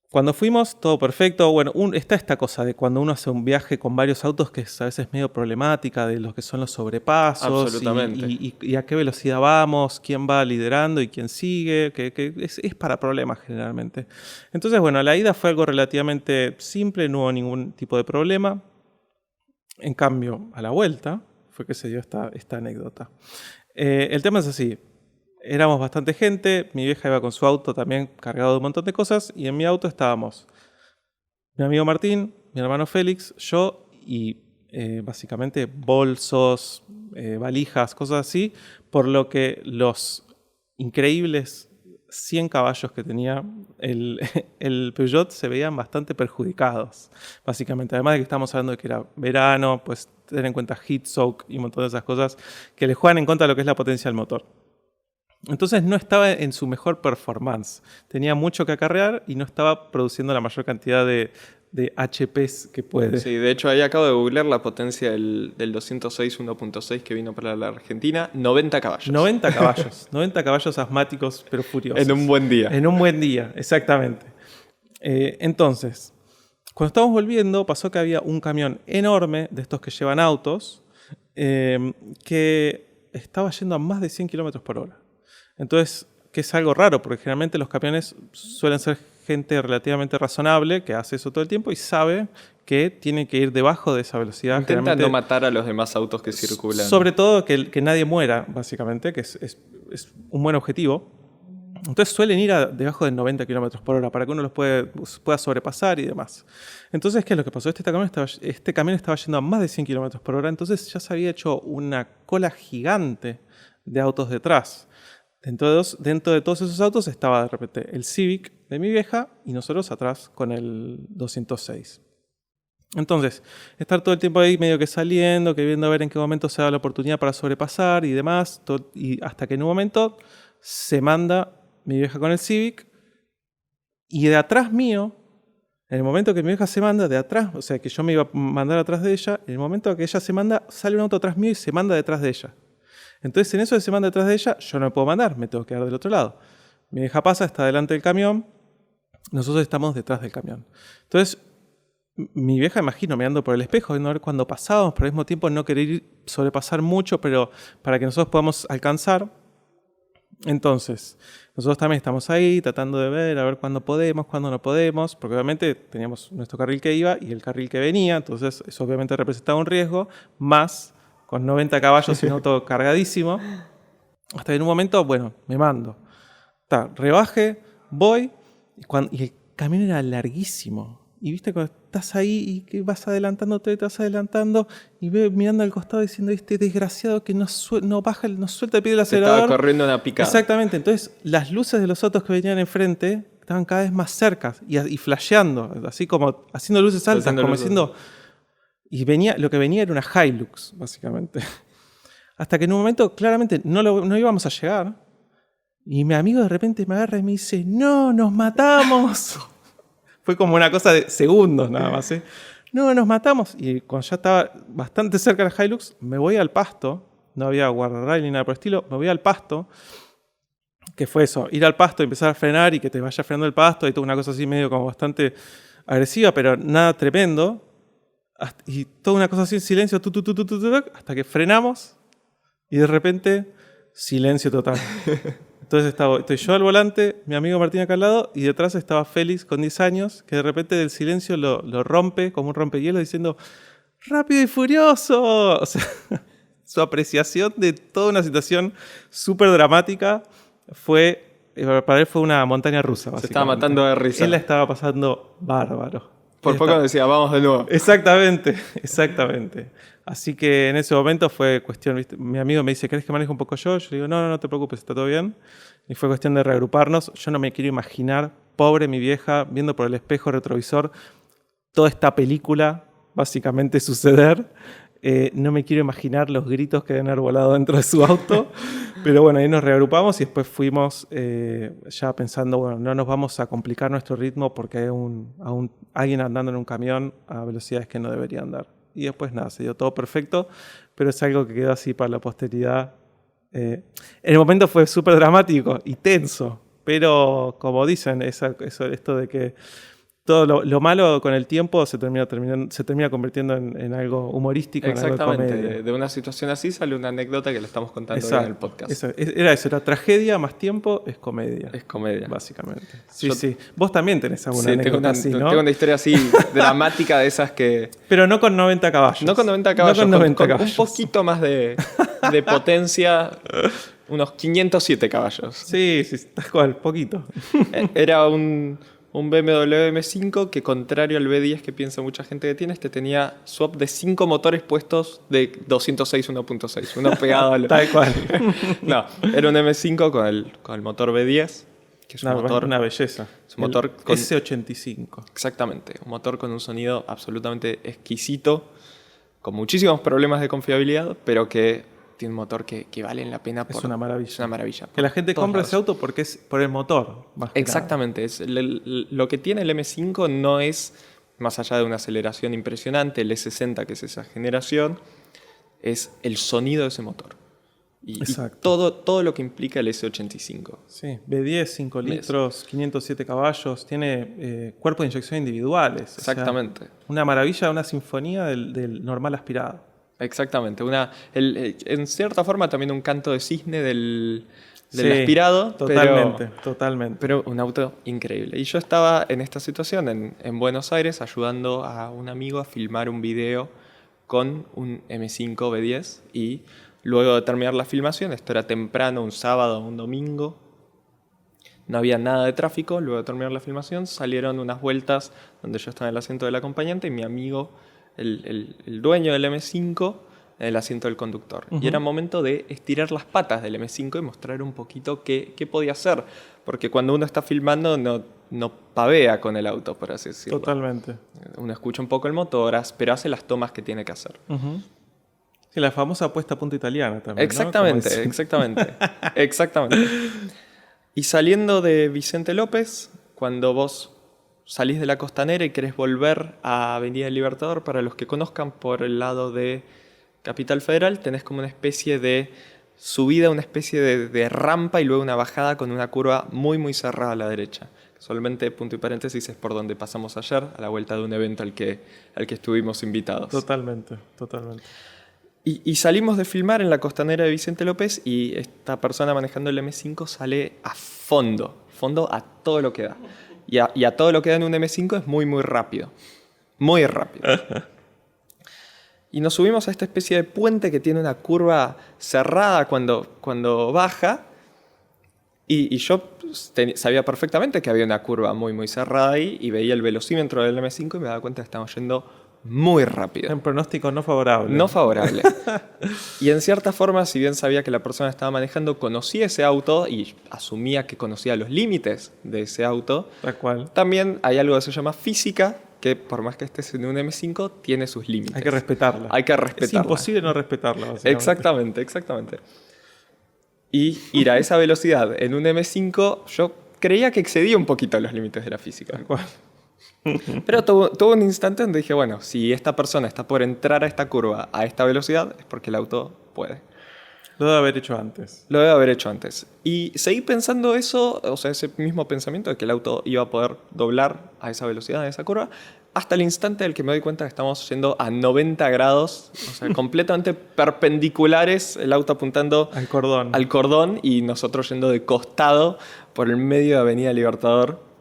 cuando fuimos, todo perfecto. Bueno, está esta cosa de cuando uno hace un viaje con varios autos que es a veces medio problemática, de los que son los sobrepasos. Absolutamente. Y a qué velocidad vamos, quién va liderando y quién sigue, que es para problemas generalmente. Entonces, bueno, la ida fue algo relativamente simple, no hubo ningún tipo de problema. En cambio, a la vuelta fue que se dio esta anécdota. El tema es así. Éramos bastante gente, mi vieja iba con su auto también cargado de un montón de cosas y en mi auto estábamos mi amigo Martín, mi hermano Félix, yo y básicamente bolsos, valijas, cosas así, por lo que los increíbles 100 caballos que tenía el Peugeot se veían bastante perjudicados, básicamente. Además de que estamos hablando de que era verano, pues tener en cuenta heat soak y un montón de esas cosas que le juegan en contra de lo que es la potencia del motor. Entonces no estaba en su mejor performance. Tenía mucho que acarrear y no estaba produciendo la mayor cantidad de HPs que puede. Sí, de hecho ahí acabo de googlear la potencia del 206 1.6 que vino para la Argentina. 90 caballos. 90 caballos. 90 caballos asmáticos pero furiosos. En un buen día. En un buen día, exactamente. Entonces, cuando estábamos volviendo, pasó que había un camión enorme de estos que llevan autos que estaba yendo a más de 100 km por hora. Entonces, que es algo raro, porque generalmente los camiones suelen ser gente relativamente razonable que hace eso todo el tiempo y sabe que tiene que ir debajo de esa velocidad. Intenta no matar a los demás autos que circulan. Sobre todo que nadie muera, básicamente, que es un buen objetivo. Entonces suelen ir debajo de 90 km por hora para que uno los pueda sobrepasar y demás. Entonces, ¿qué es lo que pasó? Este camión estaba yendo a más de 100 km por hora, entonces ya se había hecho una cola gigante de autos detrás. Dentro de todos esos autos estaba de repente el Civic de mi vieja y nosotros atrás con el 206. Entonces, estar todo el tiempo ahí medio que saliendo, que viendo a ver en qué momento se da la oportunidad para sobrepasar y demás, y hasta que en un momento se manda mi vieja con el Civic y de atrás mío, en el momento que mi vieja se manda de atrás, o sea que yo me iba a mandar atrás de ella, en el momento que ella se manda, sale un auto atrás mío y se manda detrás de ella. Entonces, en eso de se manda detrás de ella, yo no me puedo mandar, me tengo que quedar del otro lado. Mi vieja pasa, está delante del camión, nosotros estamos detrás del camión. Entonces, mi vieja, imagino, mirando por el espejo, viendo a ver cuándo pasábamos, pero al mismo tiempo no querer sobrepasar mucho, pero para que nosotros podamos alcanzar. Entonces, nosotros también estamos ahí tratando de ver, a ver cuándo podemos, cuándo no podemos, porque obviamente teníamos nuestro carril que iba y el carril que venía, entonces eso obviamente representaba un riesgo, más con 90 caballos y un auto cargadísimo. Hasta que en un momento, bueno, me mando. Rebaje, voy, y el camión era larguísimo. Y viste, cuando estás ahí y que vas adelantándote, te vas adelantando, y veo mirando al costado diciendo, este desgraciado que no suelta el pie del acelerador. Estaba corriendo una picada. Exactamente. Entonces, las luces de los autos que venían enfrente estaban cada vez más cerca y flasheando, así como haciendo luces altas, como diciendo... Y lo que venía era una Hilux, básicamente. Hasta que en un momento, claramente, no íbamos a llegar. Y mi amigo de repente me agarra y me dice, ¡no, nos matamos! Fue como una cosa de segundos nada más, ¿eh? No, nos matamos. Y cuando ya estaba bastante cerca de la Hilux, me voy al pasto. No había guardarrail ni nada por el estilo. Me voy al pasto. Que fue eso, ir al pasto y empezar a frenar y que te vaya frenando el pasto. Y toda una cosa así medio como bastante agresiva, pero nada tremendo. Y toda una cosa así en silencio, hasta que frenamos y de repente silencio total. Entonces estoy yo al volante, mi amigo Martín acá al lado y detrás estaba Félix con 10 años que de repente del silencio lo rompe como un rompehielo diciendo ¡Rápido y Furioso! O sea, su apreciación de toda una situación súper dramática para él fue una montaña rusa. Se estaba matando de risa. Él la estaba pasando bárbaro. Por poco decía, vamos de nuevo. Exactamente. Así que en ese momento fue cuestión, ¿viste? Mi amigo me dice, ¿querés que maneje un poco yo? Yo le digo, no te preocupes, está todo bien. Y fue cuestión de reagruparnos. Yo no me quiero imaginar, pobre mi vieja, viendo por el espejo retrovisor toda esta película básicamente suceder. No me quiero imaginar los gritos que deben haber volado dentro de su auto. Pero bueno, ahí nos reagrupamos y después fuimos ya pensando, bueno, no nos vamos a complicar nuestro ritmo porque hay alguien andando en un camión a velocidades que no debería andar. Y después nada, se dio todo perfecto, pero es algo que quedó así para la posteridad. En el momento fue súper dramático y tenso, pero como dicen, esto de que todo lo malo con el tiempo se termina convirtiendo en algo humorístico, en algo de comedia. Exactamente. De una situación así sale una anécdota que le estamos contando hoy en el podcast. Era tragedia más tiempo es comedia. Es comedia. Básicamente. Sí. Vos también tenés alguna anécdota así, ¿no? Tengo una historia así dramática de esas que... Pero no con 90 caballos. No con 90 caballos, con un poquito más de potencia. unos 507 caballos. Sí, sí, tal cual, poquito. Era un BMW M5 que, contrario al V10 que piensa mucha gente que tiene, tenía swap de 5 motores puestos de 206 1.6, uno pegado al... Tal cual. No, era un M5 con el motor V10, que es un motor... Una belleza. Es un motor con... S85. Exactamente, un motor con un sonido absolutamente exquisito, con muchísimos problemas de confiabilidad, pero que tiene un motor que vale la pena. Es una maravilla. Es una maravilla. Que la gente compra ese auto porque es por el motor. Más que Exactamente. Lo que tiene el M5 no es, más allá de una aceleración impresionante, el E60, que es esa generación, es el sonido de ese motor. Y todo lo que implica el S85. Sí, V10, 5 litros, 507 caballos, tiene cuerpos de inyección individuales. Exactamente. O sea, una maravilla, una sinfonía del normal aspirado. Exactamente. En cierta forma también un canto de cisne del aspirado. Totalmente. Pero un auto increíble. Y yo estaba en esta situación en Buenos Aires ayudando a un amigo a filmar un video con un M5 V10 y luego de terminar la filmación, esto era temprano, un sábado o un domingo, no había nada de tráfico. Luego de terminar la filmación salieron unas vueltas donde yo estaba en el asiento del acompañante y mi amigo, el dueño del M5, en el asiento del conductor. Y era momento de estirar las patas del M5 y mostrar un poquito qué podía hacer. Porque cuando uno está filmando no pavea con el auto, por así decirlo. Totalmente. Uno escucha un poco el motor, pero hace las tomas que tiene que hacer. Sí, la famosa puesta a punto italiana también. Exactamente, ¿no? exactamente. Y saliendo de Vicente López, cuando vos salís de la Costanera y querés volver a Avenida del Libertador, para los que conozcan por el lado de Capital Federal, tenés como una especie de subida, una especie de rampa y luego una bajada con una curva muy muy cerrada a la derecha. Solamente, punto y paréntesis, es por donde pasamos ayer, a la vuelta de un evento al que estuvimos invitados. Totalmente. Y salimos de filmar en la Costanera de Vicente López y esta persona manejando el M5 sale a fondo a todo lo que da. Y a todo lo que da en un M5 es muy, muy rápido. Muy rápido. Y nos subimos a esta especie de puente que tiene una curva cerrada cuando baja. Y yo sabía perfectamente que había una curva muy, muy cerrada ahí y veía el velocímetro del M5 y me daba cuenta que estábamos yendo muy rápido. Un pronóstico no favorable. No favorable. Y en cierta forma, si bien sabía que la persona estaba manejando, conocía ese auto y asumía que conocía los límites de ese auto. Tal cual. También hay algo que se llama física, que por más que estés en un M5, tiene sus límites. Hay que respetarla. Es imposible no respetarla, básicamente. Exactamente. Y ir a esa velocidad en un M5, yo creía que excedía un poquito los límites de la física. Tal cual. Pero tuvo un instante donde dije, bueno, si esta persona está por entrar a esta curva a esta velocidad, es porque el auto puede. Lo debe haber hecho antes. Y seguí pensando eso, o sea, ese mismo pensamiento de que el auto iba a poder doblar a esa velocidad, en esa curva, hasta el instante en el que me doy cuenta que estamos yendo a 90 grados, o sea, completamente perpendiculares, el auto apuntando al cordón y nosotros yendo de costado por el medio de Avenida Libertador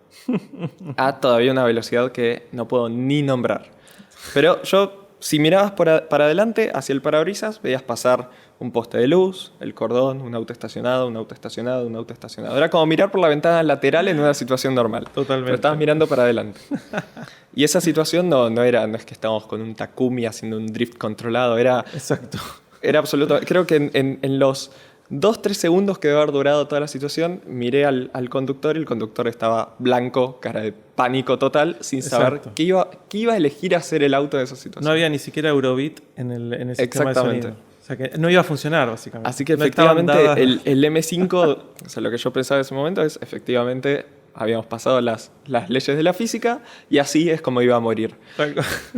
a todavía una velocidad que no puedo ni nombrar. Pero yo, si mirabas para adelante, hacia el parabrisas, veías pasar un poste de luz, el cordón, un auto estacionado. Era como mirar por la ventana lateral en una situación normal. Totalmente. Pero estabas mirando para adelante. Y esa situación no es que estábamos con un Takumi haciendo un drift controlado. Exacto. Era absoluto. Creo que en los 2-3 segundos que debe haber durado toda la situación, miré al conductor y el conductor estaba blanco, cara de pánico total, sin saber qué iba a elegir hacer el auto en esa situación. No había ni siquiera Eurobeat en el sistema de sonido. O sea que no iba a funcionar, básicamente. Así que efectivamente el M5, o sea, lo que yo pensaba en ese momento es, efectivamente, habíamos pasado las leyes de la física y así es como iba a morir.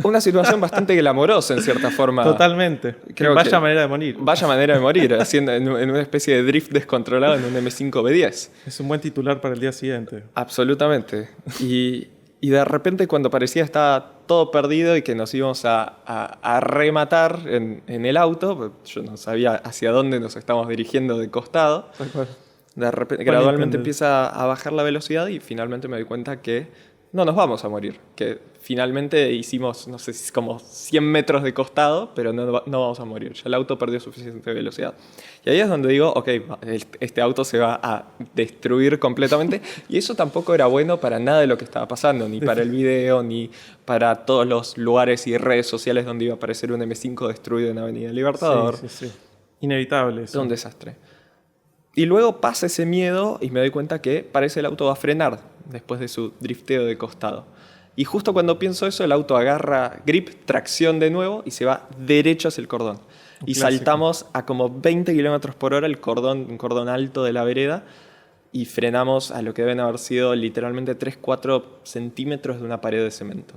Una situación bastante glamorosa, en cierta forma. Totalmente. Vaya manera de morir. Vaya manera de morir, haciendo en una especie de drift descontrolado en un M5 V10. Es un buen titular para el día siguiente. Absolutamente. Y de repente, cuando parecía estaba todo perdido y que nos íbamos a rematar en el auto, yo no sabía hacia dónde nos estábamos dirigiendo de costado. De repente, gradualmente empieza a bajar la velocidad y finalmente me doy cuenta que no nos vamos a morir. Que finalmente hicimos, no sé si es como 100 metros de costado, pero no vamos a morir. Ya el auto perdió suficiente velocidad. Y ahí es donde digo, ok, este auto se va a destruir completamente. Y eso tampoco era bueno para nada de lo que estaba pasando, ni para el video, ni para todos los lugares y redes sociales donde iba a aparecer un M5 destruido en Avenida Libertador. Sí. Inevitable Es eso. un desastre. Y luego pasa ese miedo y me doy cuenta que parece el auto va a frenar después de su drifteo de costado. Y justo cuando pienso eso, el auto agarra grip, tracción de nuevo y se va derecho hacia el cordón. Y Clásico. saltamos a como 20 kilómetros por hora un cordón alto de la vereda y frenamos a lo que deben haber sido literalmente 3-4 centímetros de una pared de cemento.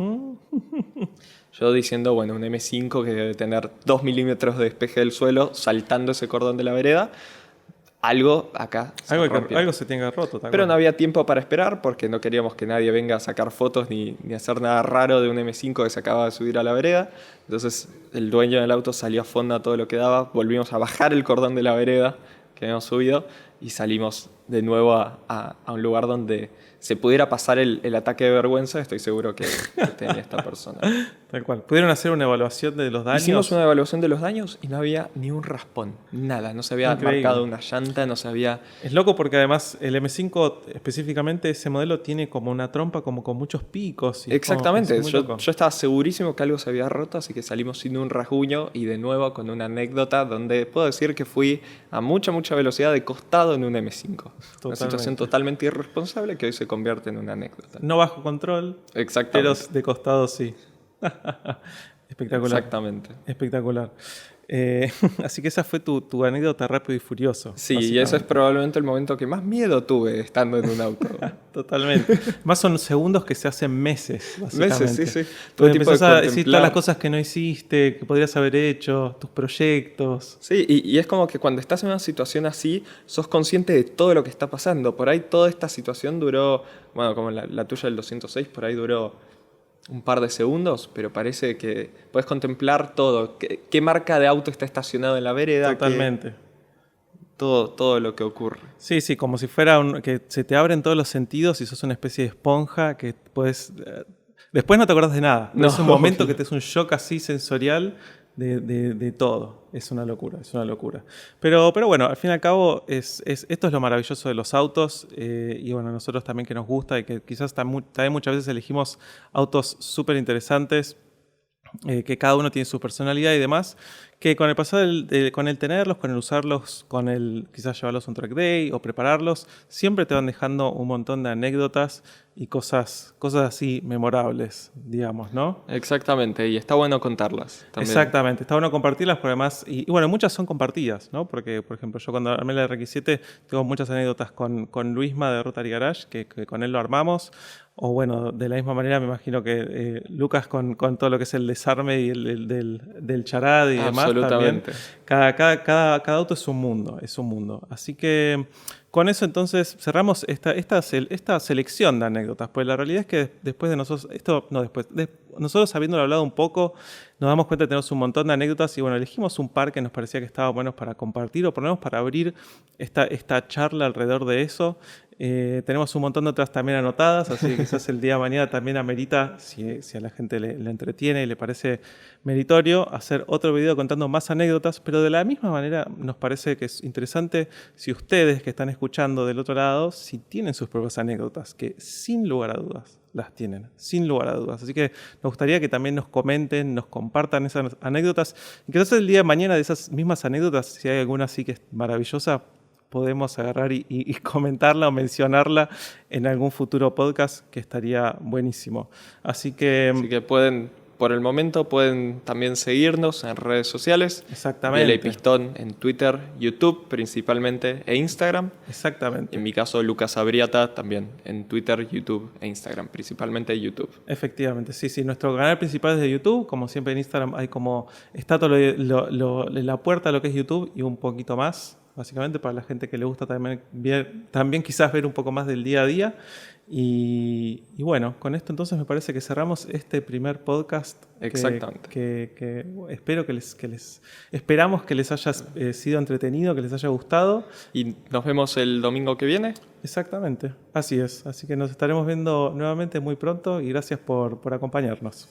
Yo diciendo, bueno, un M5 que debe tener 2 milímetros de despeje del suelo, saltando ese cordón de la vereda, algo acá se rompió. Algo se tenga roto. Pero no había tiempo para esperar porque no queríamos que nadie venga a sacar fotos ni hacer nada raro de un M5 que se acaba de subir a la vereda. Entonces el dueño del auto salió a fondo a todo lo que daba, volvimos a bajar el cordón de la vereda que habíamos subido y salimos de nuevo a un lugar donde se pudiera pasar el ataque de vergüenza. Estoy seguro que tenía esta persona. Tal cual. ¿Pudieron hacer una evaluación de los daños? Hicimos una evaluación de los daños y no había ni un raspón, nada. No se había Increíble. marcado una llanta, no se había... Es loco porque además el M5 específicamente, ese modelo tiene como una trompa como con muchos picos. Y Exactamente, es muy loco. yo estaba segurísimo que algo se había roto, así que salimos sin un rasguño y de nuevo con una anécdota donde puedo decir que fui a mucha velocidad de costado en un M5. Una situación totalmente irresponsable que hoy se convierte en una anécdota. No bajo control, Exactamente. pero de costado sí. Espectacular. Exactamente. Espectacular. Así que esa fue tu anécdota Rápido y Furioso. Sí, y ese es probablemente el momento que más miedo tuve estando en un auto. Totalmente. Más son segundos que se hacen meses, básicamente. Meses, sí. Todo empezás a decir todas las cosas que no hiciste, que podrías haber hecho, tus proyectos. Sí, y es como que cuando estás en una situación así, sos consciente de todo lo que está pasando. Por ahí toda esta situación duró, bueno, como la tuya del 206, por ahí duró un par de segundos, pero parece que puedes contemplar todo. ¿Qué marca de auto está estacionado en la vereda? Totalmente. Todo lo que ocurre. Sí, como si fuera que se te abren todos los sentidos y sos una especie de esponja que puedes... después no te acordás de nada. No, es un momento que te es un shock así sensorial de todo. Es una locura, es una locura. Pero bueno, al fin y al cabo, esto es lo maravilloso de los autos. Y bueno, nosotros también que nos gusta y que quizás también muchas veces elegimos autos súper interesantes, que cada uno tiene su personalidad y demás, que con el pasar con el tenerlos, con el usarlos, con el quizás llevarlos a un track day o prepararlos, siempre te van dejando un montón de anécdotas y cosas así memorables, digamos, ¿no? Exactamente, y está bueno contarlas también. Exactamente, está bueno compartirlas, porque además, y bueno, muchas son compartidas, ¿no? Porque, por ejemplo, yo cuando armé la RX7 tengo muchas anécdotas con Luisma de Rotary Garage, que con él lo armamos. O bueno, de la misma manera me imagino que Lucas con todo lo que es el desarme y del charad y demás también. Cada auto es un mundo. Así que con eso entonces cerramos esta selección de anécdotas. Pues la realidad es que después de nosotros, nosotros habiéndolo hablado un poco, nos damos cuenta que tenemos un montón de anécdotas y bueno, elegimos un par que nos parecía que estaban buenos para compartir o por lo menos para abrir esta charla alrededor de eso. Tenemos un montón de otras también anotadas, así que quizás el día de mañana también amerita, si a la gente le entretiene y le parece meritorio, hacer otro video contando más anécdotas, pero de la misma manera nos parece que es interesante si ustedes que están escuchando del otro lado, si tienen sus propias anécdotas, que sin lugar a dudas las tienen, sin lugar a dudas. Así que nos gustaría que también nos comenten, nos compartan esas anécdotas, y quizás el día de mañana de esas mismas anécdotas, si hay alguna así que es maravillosa, podemos agarrar y comentarla o mencionarla en algún futuro podcast, que estaría buenísimo. Así que pueden, por el momento, pueden también seguirnos en redes sociales. Exactamente. Delay Pistón en Twitter, YouTube principalmente e Instagram. Exactamente. En mi caso, Lucas Abriata también en Twitter, YouTube e Instagram, principalmente YouTube. Efectivamente, sí. Nuestro canal principal es de YouTube. Como siempre en Instagram hay como está todo la puerta a lo que es YouTube y un poquito más. Básicamente para la gente que le gusta también quizás ver un poco más del día a día. Y bueno, con esto entonces me parece que cerramos este primer podcast. Exactamente. Que espero esperamos que les haya sido entretenido, que les haya gustado. Y nos vemos el domingo que viene. Exactamente, así es. Así que nos estaremos viendo nuevamente muy pronto y gracias por acompañarnos.